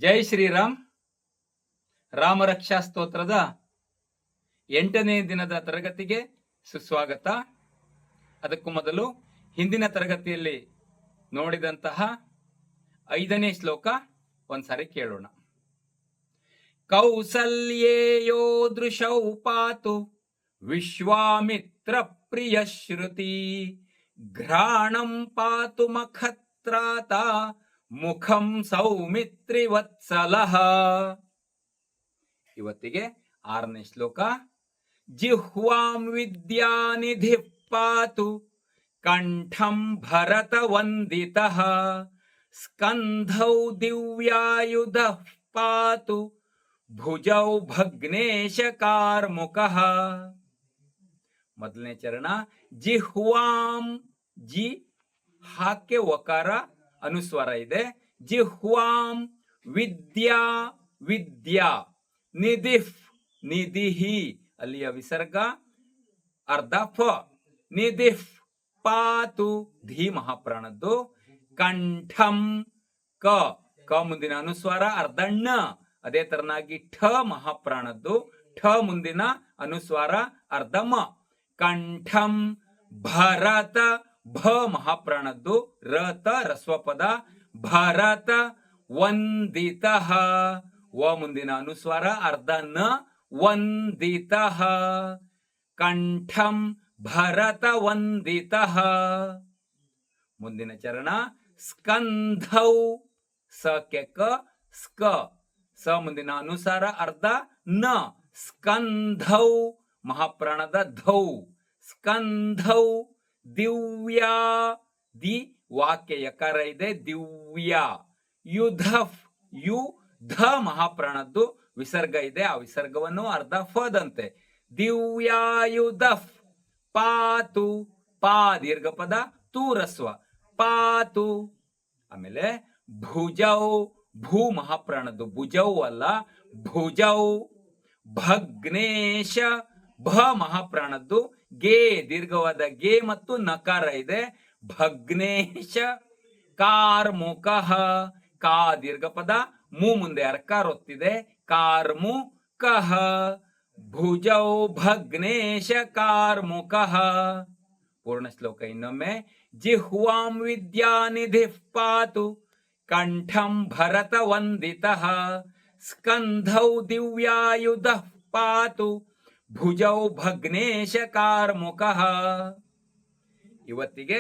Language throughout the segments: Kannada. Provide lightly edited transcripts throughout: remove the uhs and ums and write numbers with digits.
ಜೈ ಶ್ರೀರಾಮ್. ರಾಮರಕ್ಷಾ ಸ್ತೋತ್ರದ 8ನೇ ದಿನದ ತರಗತಿಗೆ ಸುಸ್ವಾಗತ. ಅದಕ್ಕೂ ಮೊದಲು ಹಿಂದಿನ ತರಗತಿಯಲ್ಲಿ ನೋಡಿದಂತಹ 5ನೇ ಶ್ಲೋಕ ಒಂದ್ಸಾರಿ ಕೇಳೋಣ. ಕೌಸಲ್ಯೇಯೋ ದೃಶೌ ಪಾತು ವಿಶ್ವಾಮಿತ್ರ ಪ್ರಿಯ ಶ್ರುತಿ ಘ್ರಾಣಂ ಪಾತು ಮಖತ್ರಾತ ಮುಖಂ ಸೌಮಿತ್ರಿ ವತ್ಸಲಃ. ಇವತ್ತಿಗೆ 6ನೇ ಶ್ಲೋಕ. ಜಿಹ್ವಾಂ ವಿದ್ಯಾನಿಧಿ ಪಾತು ಕಂಠಂ ಭರತ ವಂದಿತಃ ಸ್ಕಂಧೌ ದಿವ್ಯಾಯುಧ ಪಾತು ಭುಜೌ ಭಗ್ನೇಶ ಕಾರ್ಮುಕಃ. ಮೊದಲನೇ ಚರಣ ಜಿಹ್ವಾಂ, ಜಿ ಹಾಕೆ ಒಕಾರ ಅನುಸ್ವರ ಇದೆ. ಜಿಹ್ವಾಂ ವಿದ್ಯಾ, ವಿದ್ಯಾ ನಿಧಿಫ್, ನಿಧಿಹಿ ಅಲ್ಲಿಯ ವಿಸರ್ಗ ಅರ್ಧ ಫ. ನಿಧಿಫ್ ಪಾತು ಧಿ ಮಹಾಪ್ರಾಣದ್ದು. ಕಂಠಂ ಕ, ಕ ಮುಂದಿನ ಅನುಸ್ವಾರ ಅರ್ಧ ಣ. ಅದೇ ತರನಾಗಿ ಠ ಮಹಾಪ್ರಾಣದ್ದು. ಠ ಮುಂದಿನ ಅನುಸ್ವಾರ ಅರ್ಧ ಮ. ಕಂಠಂ ಭರತ, ಭ ಮಹಾಪ್ರಾಣದ್ದು. ರತ ರಸ್ವಪದ. ಭರತ ವಂದಿತಃ, ವ ಮುಂದಿನ ಅನುಸ್ವಾರ ಅರ್ಧ ನ. ವಂದಿತಃ ಕಂಠಂ ಭರತ ವಂದಿತಃ. ಮುಂದಿನ ಚರಣ ಸ್ಕಂಧೌ, ಸ ಕೆ ಕ ಸ್ಕ, ಸ ಮುಂದಿನ ಅನುಸಾರ ಅರ್ಧ ನ. ಸ್ಕಂಧೌ ಮಹಾಪ್ರಾಣದ ಧೌ. ಸ್ಕಂಧೌ ದಿವ್ಯಾ, ದಿ ವಾಕ್ಯ ಯಕಾರ ಇದೆ. ದಿವ್ಯಾ ಯುಧಫ್, ಯು ಧ ಮಹಾಪ್ರಾಣದ್ದು ವಿಸರ್ಗ ಇದೆ. ಆ ವಿಸರ್ಗವನ್ನು ಅರ್ಧ ಫದಂತೆ. ದಿವ್ಯಾಯುಧಫ್ ಪಾತು, ಪಾ ದೀರ್ಘ ಪದ, ತೂರಸ್ವ ಪಾತು. ಆಮೇಲೆ ಭುಜೌ, ಭೂ ಮಹಾಪ್ರಾಣದ್ದು. ಭುಜೌ ಅಲ್ಲ, ಭುಜೌ ಭಗ್ನೇಶ, ಭ ಮಹಾಪ್ರಾಣದ್ದು. ಗೇ ದೀರ್ಘವಾದ ಗೇ ಮತ್ತು ನಕಾರ ಇದೆ. ಭಗ್ನೇಶ ಕಾರ್ಮುಕಃ, ಕಾ ದೀರ್ಘ ಪದ, ಮು ಮುಂದೆ ಅರ್ಕಾರ ಒತ್ತಿದೆ. ಕಾರ್ಮುಕಃ ಭುಜೌ ಭಗ್ನೇಶ ಕಾರ್ಮುಕಃ. ಪೂರ್ಣ ಶ್ಲೋಕ ಇನ್ನೊಮ್ಮೆ. ಜಿಹ್ವಾಂ ವಿದ್ಯಾನಿಧಿ ಪಾತು ಕಂಠಂ ಭರತ ವಂದಿತಃ ಸ್ಕಂಧೌ ದಿವ್ಯಾಯುಧ ಪಾತು ಭುಜೌ ಭಗ್ನೇಶ ಕಾರ್ಮುಕಃ. ಇವತ್ತಿಗೆ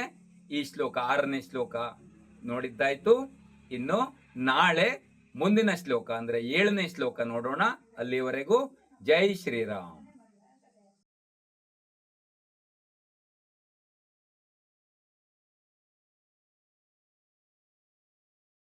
ಈ ಶ್ಲೋಕ 6ನೇ ಶ್ಲೋಕ ನೋಡಿದ್ದಾಯ್ತು. ಇನ್ನು ನಾಳೆ ಮುಂದಿನ ಶ್ಲೋಕ ಅಂದ್ರೆ 7ನೇ ಶ್ಲೋಕ ನೋಡೋಣ. ಅಲ್ಲಿವರೆಗೂ ಜೈ ಶ್ರೀರಾಮ್.